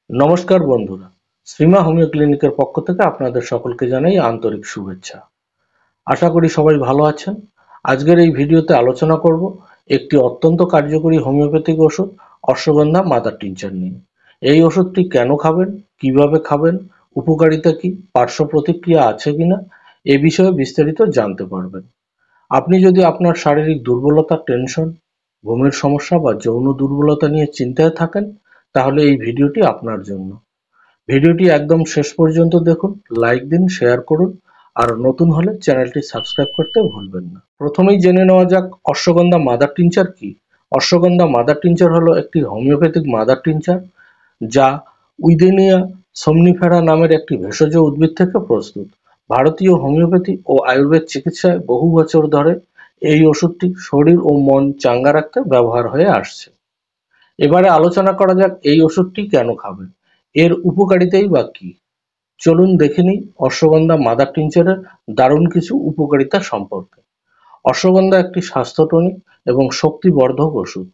নমস্কার বন্ধুরা, শ্রীমা হোমিও ক্লিনিকের পক্ষ থেকে আপনাদের সকলকে জানাই আন্তরিক শুভেচ্ছা। আশা করি সবাই ভালো আছেন। আজকের এই ভিডিওতে আলোচনা করব একটি অত্যন্ত কার্যকরী হোমিওপ্যাথিক ওষুধ অশ্বগন্ধা মাদার টিনচার নিয়ে। এই ওষুধটি কেন খাবেন, কিভাবে খাবেন, উপকারিতা কি, পার্শ্ব প্রতিক্রিয়া আছে কিনা এ বিষয়ে বিস্তারিত জানতে পারবেন। আপনি যদি আপনার শারীরিক দুর্বলতা, টেনশন, ঘুমের সমস্যা বা যৌন দুর্বলতা নিয়ে চিন্তায় থাকেন, তাহলে এই ভিডিওটি আপনার জন্য। ভিডিওটি একদম শেষ পর্যন্ত দেখুন, লাইক দিন, শেয়ার করুন, আর নতুন হলে চ্যানেলটি সাবস্ক্রাইব করতে ভুলবেন না। প্রথমেই জেনে নেওয়া যাক অশ্বগন্ধা মাদার টিনচার কি। অশ্বগন্ধা মাদার টিনচার হলো একটি হোমিওপ্যাথিক মাদার টিনচার যা উইদেনিয়া somnifera নামের একটি ভেষজ উদ্ভিদ থেকে প্রস্তুত। ভারতীয় হোমিওপ্যাথি ও আয়ুর্বেদ চিকিৎসায় বহু বছর ধরে এই ওষুধটি শরীর ও মন চাঙ্গা রাখতে ব্যবহার হয়ে আসছে। এবারে আলোচনা করা যাক এই ওষুধটি কেন খাবেন, এর উপকারিতাই বা কি। চলুন দেখে নিই অশ্বগন্ধা মাদার টিনচারের দারুণ কিছু উপকারিতা সম্পর্কে। অশ্বগন্ধা একটি স্বাস্থ্য টনিক এবং শক্তিবর্ধক ওষুধ।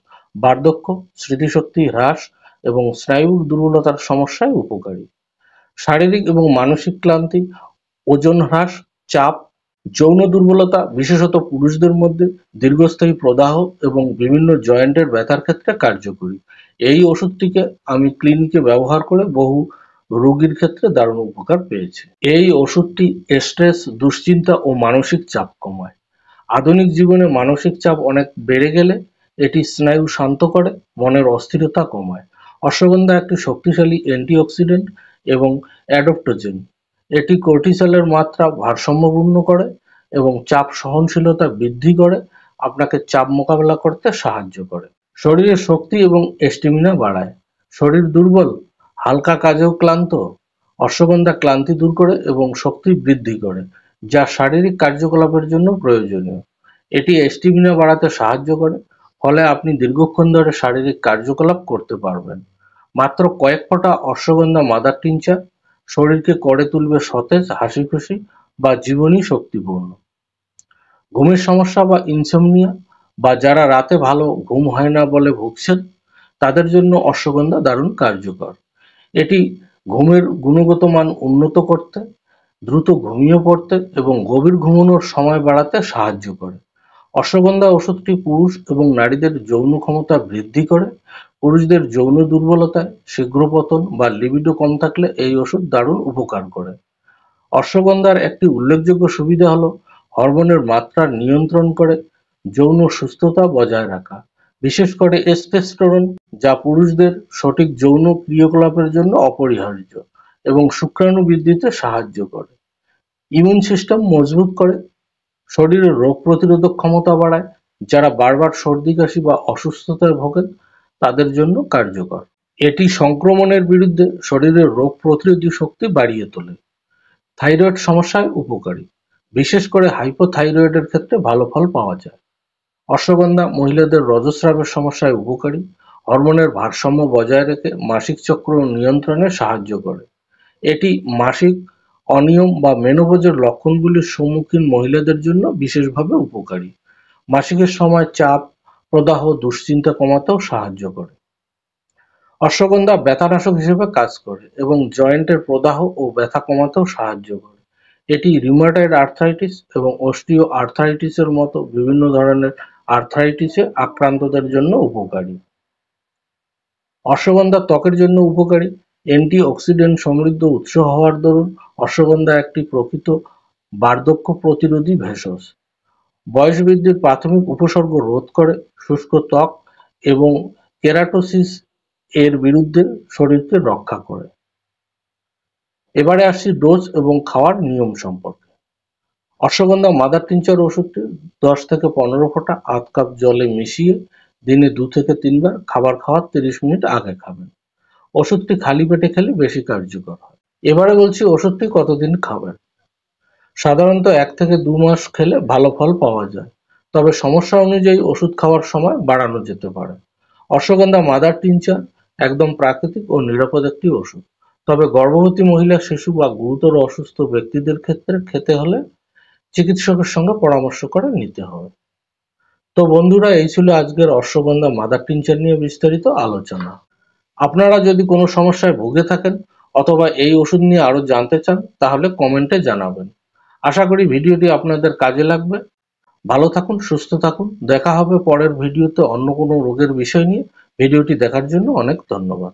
বার্ধক্য, স্মৃতিশক্তি হ্রাস এবং স্নায়ুর দুর্বলতার সমস্যায় উপকারী। শারীরিক এবং মানসিক ক্লান্তি, ওজন হ্রাস, চাপ, যৌন দুর্বলতা বিশেষত পুরুষদের মধ্যে, দীর্ঘস্থায়ী প্রদাহ এবং বিভিন্ন জয়েন্টের ব্যথার ক্ষেত্রে কার্যকরী। এই ওষুধটিকে আমি ক্লিনিকে ব্যবহার করে বহু রোগীর ক্ষেত্রে দারুণ উপকার পেয়েছি। এই ওষুধটি স্ট্রেস, দুশ্চিন্তা ও মানসিক চাপ কমায়। আধুনিক জীবনে মানসিক চাপ অনেক বেড়ে গেলে এটি স্নায়ু শান্ত করে, মনের অস্থিরতা কমায়। অশ্বগন্ধা একটি শক্তিশালী অ্যান্টিঅক্সিডেন্ট এবং অ্যাডাপ্টোজেন। এটি কর্টিসলের মাত্রা ভারসাম্যপূর্ণ করে এবং চাপ সহনশীলতা বৃদ্ধি করে, আপনাকে চাপ মোকাবেলা করতে সাহায্য করে। শরীরের শক্তি এবং স্ট্যামিনা বাড়ায়। শরীর দুর্বল, হালকা কাজেও ক্লান্ত, অশ্বগন্ধা ক্লান্তি দূর করে এবং শক্তি বৃদ্ধি করে, যা শারীরিক কার্যকলাপের জন্য প্রয়োজনীয়। এটি স্ট্যামিনা বাড়াতে সাহায্য করে, ফলে আপনি দীর্ঘক্ষণ ধরে শারীরিক কার্যকলাপ করতে পারবেন। মাত্র কয়েক ফোঁটা অশ্বগন্ধা মাদার টিনচার শরীরকে করে তুলবে সতেজ, হাসিখুশি বা জীবনী শক্তিপূর্ণ। ঘুমের সমস্যা বা ইনসমনিয়া বা যারা রাতে ভালো ঘুম হয় না বলে ভুগছেন, তাদের জন্য অশ্বগন্ধা দারুণ কার্যকর। এটি ঘুমের গুণগত মান উন্নত করতে, দ্রুত ঘুমিয়ে পড়তে এবং গভীর ঘুমানোর সময় বাড়াতে সাহায্য করে। অশ্বগন্ধা ওষুধটি পুরুষ এবং নারীদের যৌন ক্ষমতা বৃদ্ধি করে। পুরুষদের যৌন দুর্বলতায়, শীঘ্র পতন বা লিবিডো কম থাকলে এই ওষুধ দারুণ উপকার করে। অশ্বগন্ধার একটি উল্লেখযোগ্য সুবিধা হলো হরমোনের মাত্রা নিয়ন্ত্রণ করে যৌন সুস্থতা বজায় রাখা, বিশেষ করে টেস্টোস্টেরন, যা পুরুষদের সঠিক যৌন ক্রিয়াকলাপের জন্য অপরিহার্য এবং শুক্রাণু বৃদ্ধিতে সাহায্য করে। ইমিউন সিস্টেম মজবুত করে, শরীরের রোগ প্রতিরোধক ক্ষমতা বাড়ায়। যারা বারবার সর্দি কাশি বা অসুস্থতায় ভোগেন তাদের জন্য কার্যকর। এটি সংক্রমণের বিরুদ্ধে শরীরের রোগ প্রতিরোধী শক্তি বাড়িয়ে তোলে। থাইরয়েড সমস্যায় উপকারী, বিশেষ করে হাইপোথাইরয়েডের ক্ষেত্রে ভালো ফল পাওয়া যায়। অশ্বগন্ধা মহিলাদের রজস্রাবের সমস্যায় উপকারী, হরমোনের ভারসাম্য বজায় রেখে মাসিক চক্র নিয়ন্ত্রণে সাহায্য করে। এটি মাসিক অনিয়ম বা মেনোপজের লক্ষণগুলির সম্মুখীন মহিলাদের জন্য বিশেষভাবে উপকারী। মাসিকের সময় চাপ, প্রদাহ, দুশ্চিন্তা কমাতেও সাহায্য করে। অশ্বগন্ধা ব্যথানাশক হিসেবে কাজ করে এবং জয়েন্টের প্রদাহ ও ব্যথা কমাতেও সাহায্য করে। এটি রিউমাটয়েড আর্থ্রাইটিস এবং অস্টিও আর্থ্রাইটিসের মতো বিভিন্ন ধরনের আর্থ্রাইটিসে আক্রান্তদের জন্য উপকারী। অশ্বগন্ধা ত্বকের জন্য উপকারী। অ্যান্টিঅক্সিডেন্ট সমৃদ্ধ উৎস হওয়ার দরুন অশ্বগন্ধা একটি প্রকৃত বার্ধক্য প্রতিরোধী ভেষজ। বয়স বৃদ্ধির প্রাথমিক উপসর্গ রোধ করে, শুষ্ক ত্বক এবং কেরাটোসিস এর বিরুদ্ধে শরীরকে রক্ষা করে। এবারে আসছি ডোজ এবং খাওয়ার নিয়ম সম্পর্কে। অশ্বগন্ধা মাদার টিনচার ওষুধটি 10 থেকে 15 ফোঁটা আধ কাপ জলে মিশিয়ে দিনে 2 থেকে 3 বার খাবার খাওয়ার 30 মিনিট আগে খাবেন। ওষুধটি খালি পেটে খেলে বেশি কার্যকর হয়। এবারে বলছি ওষুধটি কতদিন খাবেন। সাধারণত 1 থেকে 2 মাস খেলে ভালো ফল পাওয়া যায়, তবে সমস্যা অনুযায়ী ওষুধ খাওয়ার সময় বাড়ানো যেতে পারে। অশ্বগন্ধা মাদার টিনচার একদম প্রাকৃতিক ও নিরাপদ একটি ওষুধ, তবে গর্ভবতী মহিলা, শিশু বা গুরুতর অসুস্থ ব্যক্তিদের ক্ষেত্রে খেতে হলে চিকিৎসকের সঙ্গে পরামর্শ করে নিতে হবে। তো বন্ধুরা, এই ছিল আজকের অশ্বগন্ধা মাদার টিনচার নিয়ে বিস্তারিত আলোচনা। আপনারা যদি কোনো সমস্যায় ভুগে থাকেন অথবা এই ওষুধ নিয়ে আরো জানতে চান তাহলে কমেন্টে জানাবেন। আশা করি ভিডিওটি আপনাদের কাজে লাগবে। ভালো থাকুন, সুস্থ থাকুন। দেখা হবে পরের ভিডিওতে অন্য কোনো রোগের বিষয় নিয়ে। ভিডিওটি দেখার জন্য অনেক ধন্যবাদ।